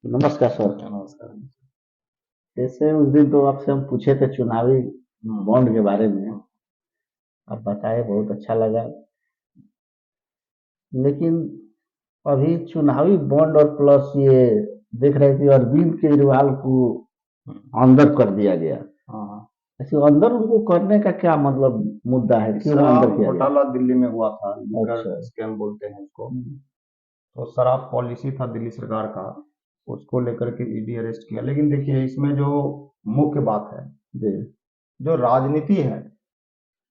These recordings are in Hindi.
नमस्कार सर। नमस्कार। जैसे उस दिन तो आपसे हम पूछे थे चुनावी बॉन्ड के बारे में, आप बताए, बहुत अच्छा लगा। लेकिन अभी चुनावी बॉन्ड और प्लस ये देख रहे थे अरविंद केजरीवाल को हम्म, अंदर कर दिया गया। हाँ हाँ। ऐसे अंदर उनको करने का क्या मतलब मुद्दा है, क्यों अंदर शराब किया गया? घोटाला दिल्ली में हुआ था, लीकर अच्छा। स्कैम बोलते हैं इसको। हम्म, तो शराब पॉलिसी था दिल्ली सरकार का, उसको लेकर के ईडी अरेस्ट किया। लेकिन देखिए, इसमें जो मुख्य बात है, जी। जो राजनीति है,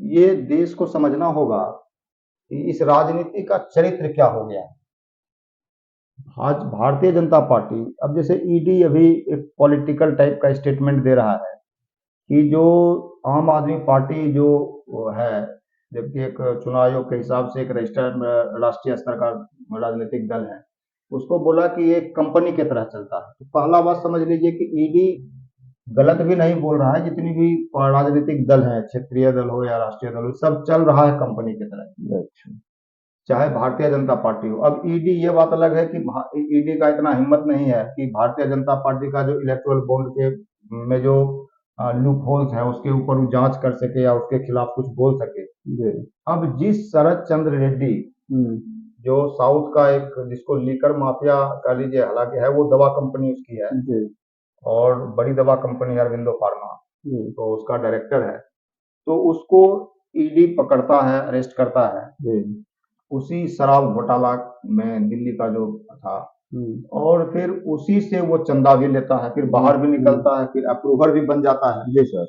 ये देश को समझना होगा कि इस राजनीति का चरित्र क्या हो गया है। आज भारतीय जनता पार्टी, अब जैसे ईडी अभी एक पॉलिटिकल टाइप का स्टेटमेंट दे रहा है कि जो आम आदमी पार्टी जो वो है, जबकि एक चुनाव आयोग के हिसाब से एक रजिस्टर्ड राष्ट्रीय स्तर का राजनीतिक दल है, उसको बोला कि ये कंपनी की तरह चलता है। तो पहला बात समझ लीजिए कि ईडी गलत भी नहीं बोल रहा है। जितनी भी राजनीतिक दल है, क्षेत्रीय दल हो या राष्ट्रीय दल हो, सब चल रहा है कंपनी की तरह, अच्छा। चाहे भारतीय जनता पार्टी हो। अब ईडी, ये बात अलग है कि ईडी का इतना हिम्मत नहीं है कि भारतीय जनता पार्टी का जो इलेक्टोरल बॉन्ड के में जो लूप होल्स है उसके ऊपर वो जांच कर सके या उसके खिलाफ कुछ बोल सके। जी। अब जिस शरद चंद्र रेड्डी, हम्म। जो साउथ का एक, जिसको लीकर माफिया कह लीजिए, हालांकि है वो दवा कंपनी उसकी है, जी। और बड़ी दवा कंपनी अरविंदो फार्मा, जी। तो उसका डायरेक्टर है। तो उसको ईडी पकड़ता है, अरेस्ट करता है, जी। उसी शराब घोटाला में, दिल्ली का जो था। हम्म। और फिर उसी से वो चंदा भी लेता है, फिर बाहर भी निकलता है, फिर अप्रूवर भी बन जाता है। जी सर।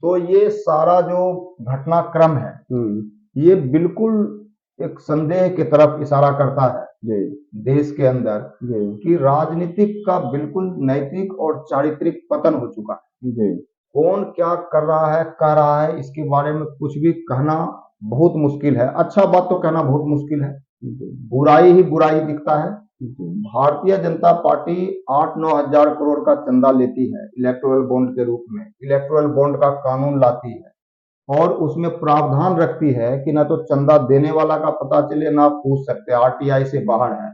तो ये सारा जो घटनाक्रम है, हम्म। ये बिल्कुल एक संदेह की तरफ इशारा करता है जी। देश के अंदर, जी। कि राजनीतिक का बिल्कुल नैतिक और चारित्रिक पतन हो चुका है। जी। कौन क्या कर रहा है, कह रहा है, इसके बारे में कुछ भी कहना बहुत मुश्किल है। अच्छा बात तो कहना बहुत मुश्किल है, जी। बुराई ही बुराई दिखता है। जी। भारतीय जनता पार्टी 8-9 हजार करोड़ का चंदा लेती है इलेक्टोरल बॉन्ड के रूप में, इलेक्टोरल बॉन्ड का कानून लाती है, और उसमें प्रावधान रखती है कि ना तो चंदा देने वाला का पता चले, ना पूछ सकते, आरटीआई से बाहर है।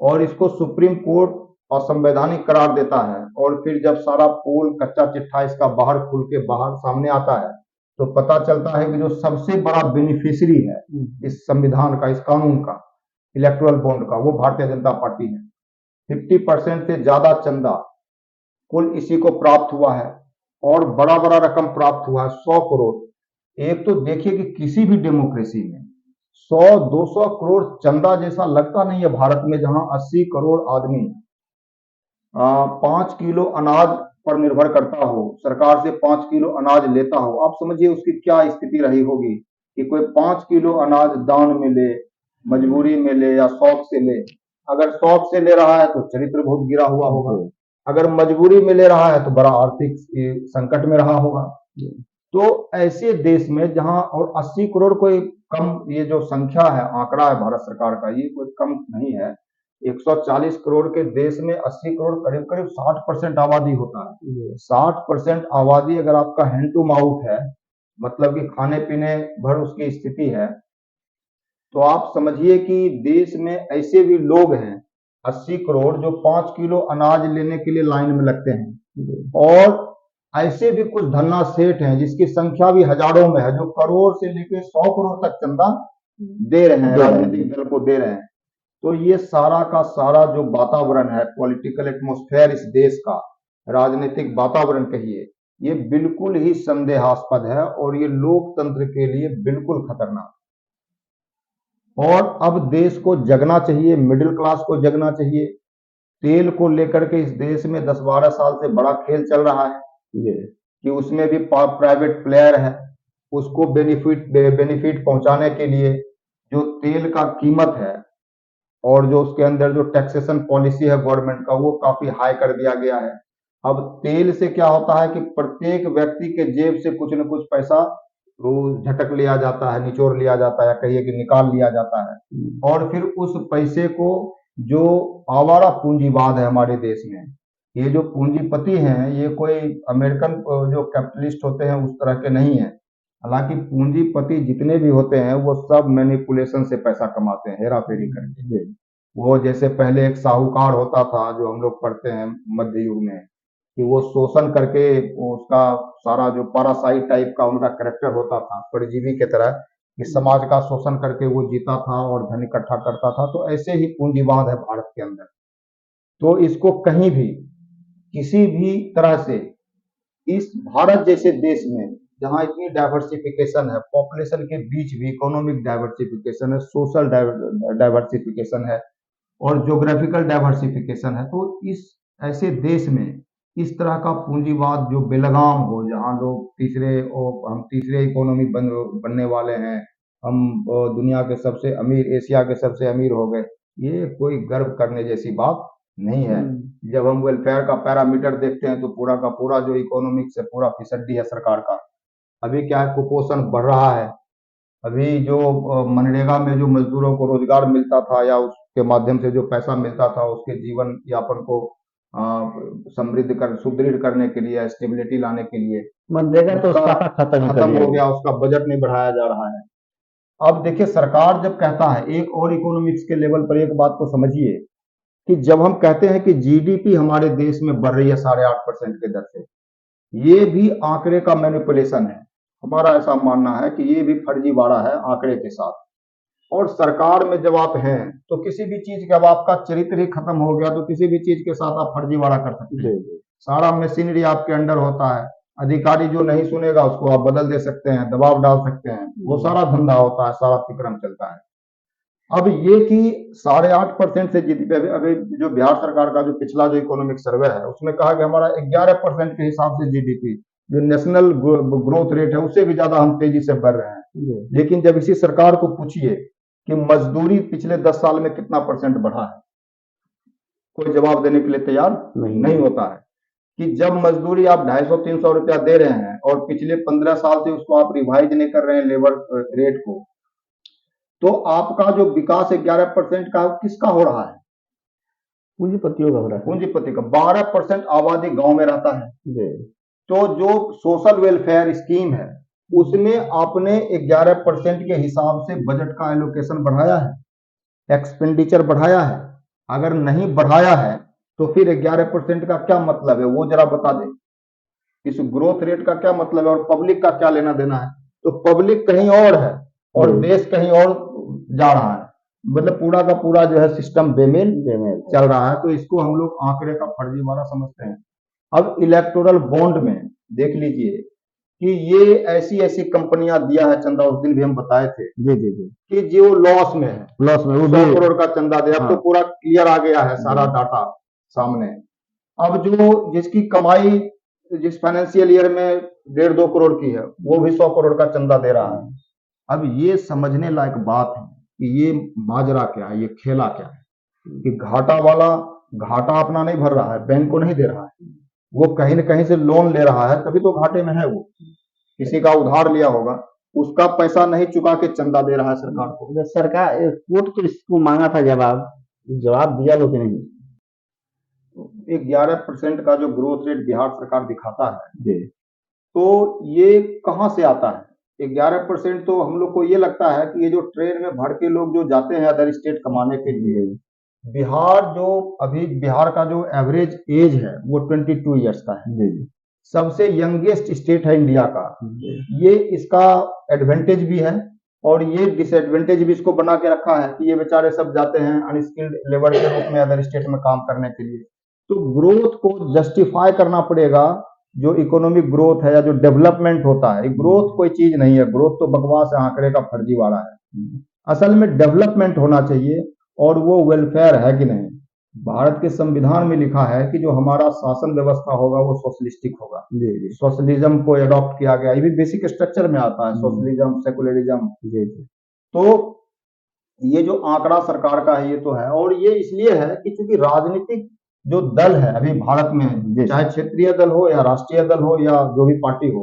और इसको सुप्रीम कोर्ट असंवैधानिक करार देता है। और फिर जब सारा पोल कच्चा चिट्ठा इसका बाहर खुल के बाहर सामने आता है, तो पता चलता है कि जो सबसे बड़ा बेनिफिशियरी है इस संविधान का, इस कानून का, इलेक्टोरल बॉन्ड का, वो भारतीय जनता पार्टी है। 50% से ज्यादा चंदा कुल इसी को प्राप्त हुआ है, और बड़ा बड़ा रकम प्राप्त हुआ है, 100 करोड़। एक तो देखिए कि किसी भी डेमोक्रेसी में 100-200 करोड़ चंदा जैसा लगता नहीं है भारत में, जहां 80 करोड़ आदमी 5 किलो अनाज पर निर्भर करता हो, सरकार से 5 किलो अनाज लेता हो। आप समझिए उसकी क्या स्थिति रही होगी कि कोई 5 किलो अनाज दान में ले, मजबूरी में ले या शौक से ले। अगर शौक से ले रहा है तो चरित्र बहुत गिरा हुआ होगा, अगर मजबूरी में ले रहा है तो बड़ा आर्थिक संकट में रहा होगा। तो ऐसे देश में जहां, और 80 करोड़ कोई कम, ये जो संख्या है, आंकड़ा है भारत सरकार का, ये कोई कम नहीं है। 140 करोड़ के देश में 80 करोड़, करीब करीब 60% आबादी होता है। 60% आबादी अगर आपका हैंड टू माउथ है, मतलब कि खाने पीने भर उसकी स्थिति है, तो आप समझिए कि देश में ऐसे भी लोग हैं 80 करोड़, जो 5 किलो अनाज लेने के लिए लाइन में लगते हैं। और ऐसे भी कुछ धन्ना सेठ हैं जिसकी संख्या भी हजारों में है, जो करोड़ से लेकर 100 करोड़ तक चंदा दे रहे हैं, राजनीतिक दल को दे रहे हैं। तो ये सारा का सारा जो वातावरण है, पॉलिटिकल एटमॉस्फेयर इस देश का, राजनीतिक वातावरण कहिए, ये बिल्कुल ही संदेहास्पद है, और ये लोकतंत्र के लिए बिल्कुल खतरनाक। और अब देश को जगना चाहिए, मिडिल क्लास को जगना चाहिए। तेल को लेकर के इस देश में 10-12 साल से बड़ा खेल चल रहा है, ये कि उसमें भी प्राइवेट प्लेयर है। उसको बेनिफिट बेनिफिट पहुंचाने के लिए जो तेल का कीमत है, और जो उसके अंदर जो टैक्सेशन पॉलिसी है गवर्नमेंट का, वो काफी हाई कर दिया गया है। अब तेल से क्या होता है कि प्रत्येक व्यक्ति के जेब से कुछ न कुछ पैसा रोज झटक लिया जाता है, निचोड़ लिया जाता है, या कहिए कि निकाल लिया जाता है। और फिर उस पैसे को, जो आवारा पूंजीवाद है हमारे देश में, ये जो पूंजीपति हैं, ये कोई अमेरिकन जो कैपिटलिस्ट होते हैं उस तरह के नहीं है। हालांकि पूंजीपति जितने भी होते हैं वो सब मैनिपुलेशन से पैसा कमाते हैं, हेरा फेरी करके। वो जैसे पहले एक साहूकार होता था जो हम लोग पढ़ते हैं मध्य युग में, कि वो शोषण करके वो उसका सारा जो पैरासाइट टाइप का उनका करेक्टर होता था परजीवी की तरह, कि समाज का शोषण करके वो जीता था और धन इकट्ठा करता था। तो ऐसे ही पूंजीवाद है भारत के अंदर। तो इसको कहीं भी किसी भी तरह से इस भारत जैसे देश में जहां इतनी डाइवर्सिफिकेशन है, पॉपुलेशन के बीच भी इकोनॉमिक डाइवर्सिफिकेशन है, सोशल डाइवर्सिफिकेशन है और ज्योग्राफिकल डाइवर्सिफिकेशन है, तो इस ऐसे देश में इस तरह का पूंजीवाद जो बेलगाम हो, जहां लोग हम तीसरे इकोनॉमी बनने वाले हैं, हम दुनिया के सबसे अमीर, एशिया के सबसे अमीर हो गए, ये कोई गर्व करने जैसी बात नहीं है। जब हम वेलफेयर का पैरामीटर देखते हैं तो पूरा का पूरा जो इकोनॉमिक्स है पूरा फिसड्डी है सरकार का। अभी क्या है, कुपोषण बढ़ रहा है। अभी जो मनरेगा में जो मजदूरों को रोजगार मिलता था या उसके माध्यम से जो पैसा मिलता था उसके जीवन यापन को सुदृढ़ करने के लिए, स्टेबिलिटी लाने के लिए, मनरेगा तो उसका उसका खत्म खत्म हो गया, उसका बजट नहीं बढ़ाया जा रहा है। अब देखिए, सरकार जब कहता है, एक और इकोनॉमिक्स के लेवल पर एक बात को समझिए, कि जब हम कहते हैं कि जीडीपी हमारे देश में बढ़ रही है 8.5% के दर से, ये भी आंकड़े का मैनिपुलेशन है। हमारा ऐसा मानना है कि ये भी फर्जीवाड़ा है आंकड़े के साथ। और सरकार में जब आप हैं तो किसी भी चीज का, अब आपका चरित्र ही खत्म हो गया तो किसी भी चीज के साथ आप फर्जीवाड़ा कर सकते हैं। सारा मशीनरी आपके अंडर होता है। अधिकारी जो नहीं सुनेगा उसको आप बदल दे सकते हैं, दबाव डाल सकते हैं, वो सारा धंधा होता है, सारा विक्रम चलता है। अब ये कि 8.5% से जीडीपी, अभी जो बिहार सरकार का जो पिछला जो इकोनॉमिक सर्वे है उसमें कहा कि हमारा 11% के हिसाब से जीडीपी जो नेशनल ग्रोथ रेट है उससे भी ज्यादा हम तेजी से बढ़ रहे हैं। लेकिन जब इसी सरकार को पूछिए कि मजदूरी पिछले 10 साल में कितना परसेंट बढ़ा है, कोई जवाब देने के लिए तैयार नहीं होता है। कि जब मजदूरी आप 250-300 रुपया दे रहे हैं और पिछले 15 साल से उसको आप रिवाइज नहीं कर रहे हैं लेबर रेट को, तो आपका जो विकास 11% का किसका हो रहा है? पूंजीपतियों का हो रहा है। पूंजीपति का। 12% आबादी गांव में रहता है। तो जो सोशल वेलफेयर स्कीम है उसमें आपने 11% के हिसाब से बजट का एलोकेशन बढ़ाया है, एक्सपेंडिचर बढ़ाया है? अगर नहीं बढ़ाया है तो फिर 11% का क्या मतलब है, वो जरा बता दें। इस ग्रोथ रेट का क्या मतलब है और पब्लिक का क्या लेना देना है? तो पब्लिक कहीं और है और देश कहीं और जा रहा है। मतलब पूरा का पूरा जो है सिस्टम बेमेल चल रहा है। तो इसको हम लोग आंकड़े का फर्जीवाड़ा समझते हैं। अब इलेक्टोरल बॉन्ड में देख लीजिए कि ये ऐसी ऐसी कंपनियां दिया है चंदा, उस दिन भी हम बताए थे कि जो लॉस में है, वो 100 करोड़ का चंदा दिया। अब तो पूरा क्लियर आ गया है सारा डाटा सामने। अब जो जिसकी कमाई जिस फाइनेंशियल ईयर में 1.5-2 करोड़ की है वो भी 100 करोड़ का चंदा दे रहा है। अब ये समझने लायक बात है कि ये माजरा क्या है, ये खेला क्या है, कि घाटा वाला घाटा अपना नहीं भर रहा है, बैंक को नहीं दे रहा है, वो कहीं न कहीं से लोन ले रहा है, तभी तो घाटे में है। वो किसी का उधार लिया होगा, उसका पैसा नहीं चुका के चंदा दे रहा है सरकार को। सरकार कोर्ट तो इसको मांगा था जवाब दिया लोग नहीं। 11% का जो ग्रोथ रेट बिहार सरकार दिखाता है, तो ये कहां से आता है? 11% तो हम लोग को ये लगता है कि ये जो ट्रेन में भर के लोग जो जाते हैं अदर स्टेट कमाने के लिए, बिहार का जो एवरेज एज है वो 22 ईयर्स का है। सबसे यंगेस्ट स्टेट है इंडिया का। ये इसका एडवांटेज भी है और ये डिसएडवांटेज भी इसको बना के रखा है कि ये बेचारे सब जाते हैं अनस्किल्ड लेबर के रूप में अदर स्टेट में काम करने के लिए। तो ग्रोथ को जस्टिफाई करना पड़ेगा। जो इकोनॉमिक ग्रोथ है या जो डेवलपमेंट होता है, ग्रोथ कोई चीज नहीं है, ग्रोथ तो बकवास है, आंकड़े का फर्जीवाड़ा है। असल में डेवलपमेंट होना चाहिए और वो वेलफेयर है कि नहीं। भारत के संविधान में लिखा है कि जो हमारा शासन व्यवस्था होगा वो सोशलिस्टिक होगा। सोशलिज्म को अडॉप्ट किया गया, ये भी बेसिक स्ट्रक्चर में आता है, सोशलिज्म, सेकुलरिज्म। तो ये जो आंकड़ा सरकार का है ये तो है, और ये इसलिए है कि चूंकि राजनीतिक जो दल है अभी भारत में, चाहे क्षेत्रीय दल हो या राष्ट्रीय दल हो या जो भी पार्टी हो,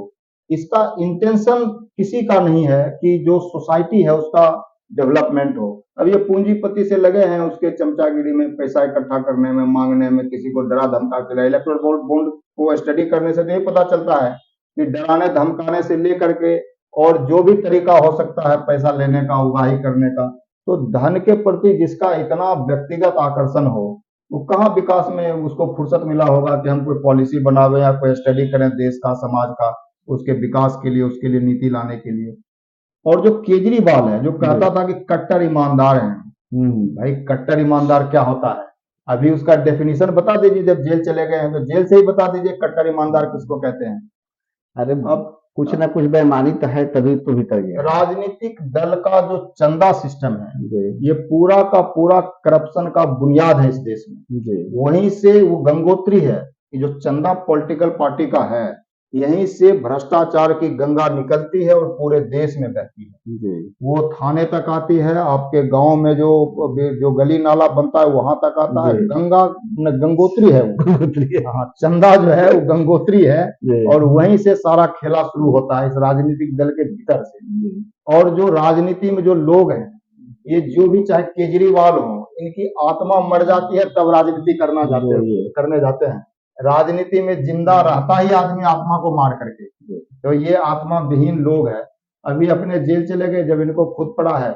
इसका इंटेंशन किसी का नहीं है कि जो सोसाइटी है उसका डेवलपमेंट हो। अब ये पूंजीपति से लगे हैं उसके चमचागिरी में, पैसा इकट्ठा करने में, मांगने में, किसी को डरा धमका के। इलेक्टोरल बॉन्ड को स्टडी करने से नहीं पता चलता है कि डराने धमकाने से लेकर के और जो भी तरीका हो सकता है पैसा लेने का, उगाही करने का, तो धन के प्रति जिसका इतना व्यक्तिगत आकर्षण हो, वो कहाँ विकास में उसको फुर्सत मिला होगा कि हम कोई पॉलिसी बनावे या कोई स्टडी करें देश का, समाज का, उसके विकास के लिए, उसके लिए नीति लाने के लिए। और जो केजरीवाल है, जो कहता था कि कट्टर ईमानदार हैं, भाई कट्टर ईमानदार क्या होता है? अभी उसका डेफिनेशन बता दीजिए, जब जेल चले गए हैं तो जेल से ही बता दीजिए कट्टर ईमानदार किसको कहते हैं। अरे अब कुछ ना कुछ बेईमानी तो है, तभी तो भीतर गया। राजनीतिक दल का जो चंदा सिस्टम है, जी ये पूरा का पूरा करप्शन का बुनियाद है इस देश में। जी वहीं से वो गंगोत्री है कि जो चंदा पॉलिटिकल पार्टी का है, यहीं से भ्रष्टाचार की गंगा निकलती है और पूरे देश में बहती है। जी वो थाने तक आती है, आपके गांव में जो जो गली नाला बनता है वहां तक आता है। जी। गंगा गंगोत्री है वो। हाँ, चंदा जो है वो गंगोत्री है जी और वहीं से सारा खेला शुरू होता है, इस राजनीतिक दल के भीतर से। और जो राजनीति में जो लोग हैं, ये जो भी चाहे केजरीवाल हो, इनकी आत्मा मर जाती है तब राजनीति करने जाते हैं। राजनीति में जिंदा रहता ही आदमी आत्मा को मार करके। तो ये आत्मा विहीन लोग हैं, अभी अपने जेल चले गए जब इनको खुद पड़ा है।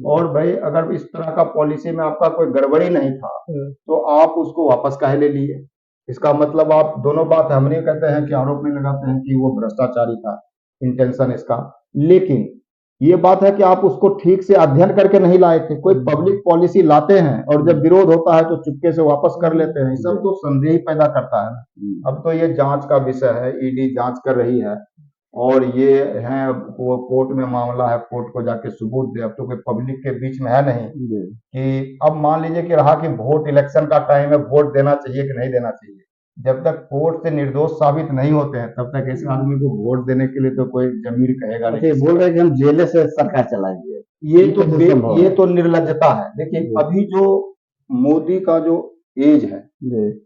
और भाई अगर इस तरह का पॉलिसी में आपका कोई गड़बड़ी नहीं था तो आप उसको वापस काहे ले लिए? इसका मतलब आप दोनों बात हम नहीं कहते हैं कि आरोप नहीं लगाते हैं कि वो भ्रष्टाचारी था, इंटेंशन इसका, लेकिन ये बात है कि आप उसको ठीक से अध्ययन करके नहीं लाए थे। कोई पब्लिक पॉलिसी लाते हैं और जब विरोध होता है तो चुपके से वापस कर लेते हैं, सब तो संदेह ही पैदा करता है। अब तो ये जांच का विषय है, ईडी जांच कर रही है और ये है वो कोर्ट में मामला है, कोर्ट को जाके सबूत दे। अब तो कोई पब्लिक के बीच में है नहीं कि अब मान लीजिए कि रहा कि वोट इलेक्शन का टाइम है, वोट देना चाहिए कि नहीं देना चाहिए। जब तक कोर्ट से निर्दोष साबित नहीं होते हैं तब तक ऐसे आदमी को वोट देने के लिए तो कोई जमीर कहेगा नहीं। बोल रहे हैं कि हम जेल से सरकार चलाएंगे, ये तो निर्लज्जता है। देखिए अभी जो मोदी का जो एज है,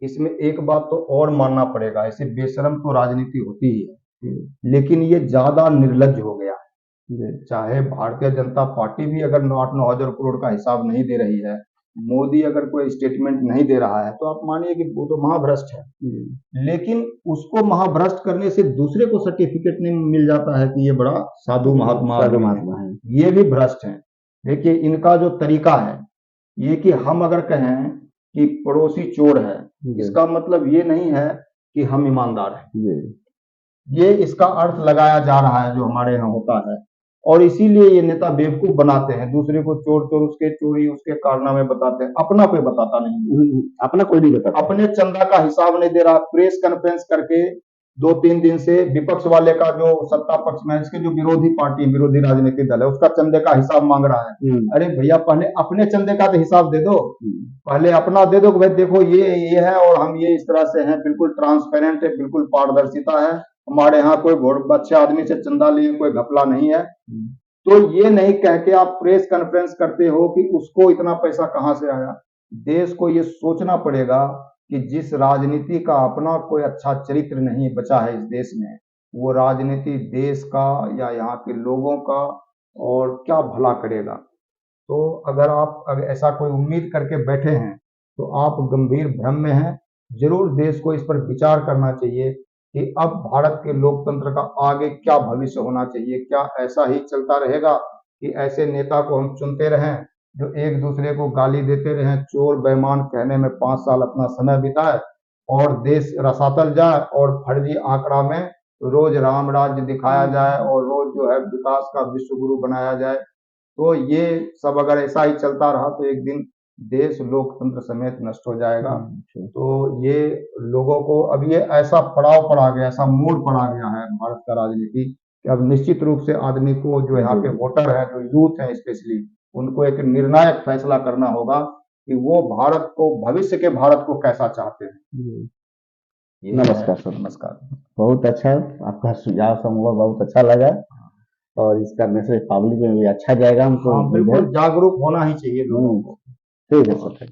इसमें एक बात तो और मानना पड़ेगा, ऐसे बेशरम तो राजनीति होती ही है, लेकिन ये ज्यादा निर्लज हो गया है। चाहे भारतीय जनता पार्टी भी अगर 8-9 हजार करोड़ का हिसाब नहीं दे रही है, मोदी अगर कोई स्टेटमेंट नहीं दे रहा है, तो आप मानिए कि वो तो महाभ्रष्ट है। लेकिन उसको महाभ्रष्ट करने से दूसरे को सर्टिफिकेट नहीं मिल जाता है कि ये बड़ा साधु महात्मा है, ये भी भ्रष्ट है। देखिए इनका जो तरीका है ये कि हम अगर कहें कि पड़ोसी चोर है, इसका मतलब ये नहीं है कि हम ईमानदार हैं। ये इसका अर्थ लगाया जा रहा है जो हमारे यहाँ होता है, और इसीलिए ये नेता बेवकूफ बनाते हैं, दूसरे को चोर चोर उसके चोरी उसके कारनामे बताते हैं, अपना कोई बताता नहीं, अपना कोई नहीं बताता, अपने चंदा का हिसाब नहीं दे रहा। प्रेस कॉन्फ्रेंस करके 2-3 दिन से विपक्ष वाले का जो सत्ता पक्ष में इसके जो विरोधी पार्टी विरोधी राजनीतिक दल है उसका चंदे का हिसाब मांग रहा है। अरे भैया पहले अपने चंदे का तो हिसाब दे दो, पहले अपना दे दो कि भाई देखो ये है और हम ये इस तरह से हैं, बिल्कुल ट्रांसपेरेंट है, बिल्कुल पारदर्शिता है, हमारे यहाँ कोई अच्छे आदमी से चंदा लिए कोई घपला नहीं है। तो ये नहीं कह के आप प्रेस कॉन्फ्रेंस करते हो कि उसको इतना पैसा कहां से आया। देश को ये सोचना पड़ेगा कि जिस राजनीति का अपना कोई अच्छा चरित्र नहीं बचा है इस देश में, वो राजनीति देश का या यहाँ के लोगों का और क्या भला करेगा। तो अगर ऐसा कोई उम्मीद करके बैठे हैं तो आप गंभीर भ्रम में हैं। जरूर देश को इस पर विचार करना चाहिए कि अब भारत के लोकतंत्र का आगे क्या भविष्य होना चाहिए। क्या ऐसा ही चलता रहेगा कि ऐसे नेता को हम चुनते रहें जो एक दूसरे को गाली देते रहें, चोर बेईमान कहने में 5 साल अपना समय बिताए और देश रसातल जाए और फर्जी आंकड़ा में रोज राम राज्य दिखाया जाए और रोज जो है विकास का विश्व गुरु बनाया जाए। तो ये सब अगर ऐसा ही चलता रहा तो एक दिन देश लोकतंत्र समेत नष्ट हो जाएगा। तो ये लोगों को अब ये ऐसा पड़ाव पड़ा गया, ऐसा मोड़ पड़ा गया है भारत का राजनीति कि अब निश्चित रूप से आदमी को जो यहाँ के वोटर है, जो यूथ है स्पेशली, उनको एक निर्णायक फैसला करना होगा कि वो भारत को, भविष्य के भारत को कैसा चाहते हैं। नमस्कार सर। नमस्कार। बहुत अच्छा, आपका सुझाव समूह बहुत अच्छा लगा और इसका मैसेज पब्लिक में भी अच्छा जाएगा हमको। बिल्कुल जागरूक होना ही चाहिए लोगों को। ठीक है सर।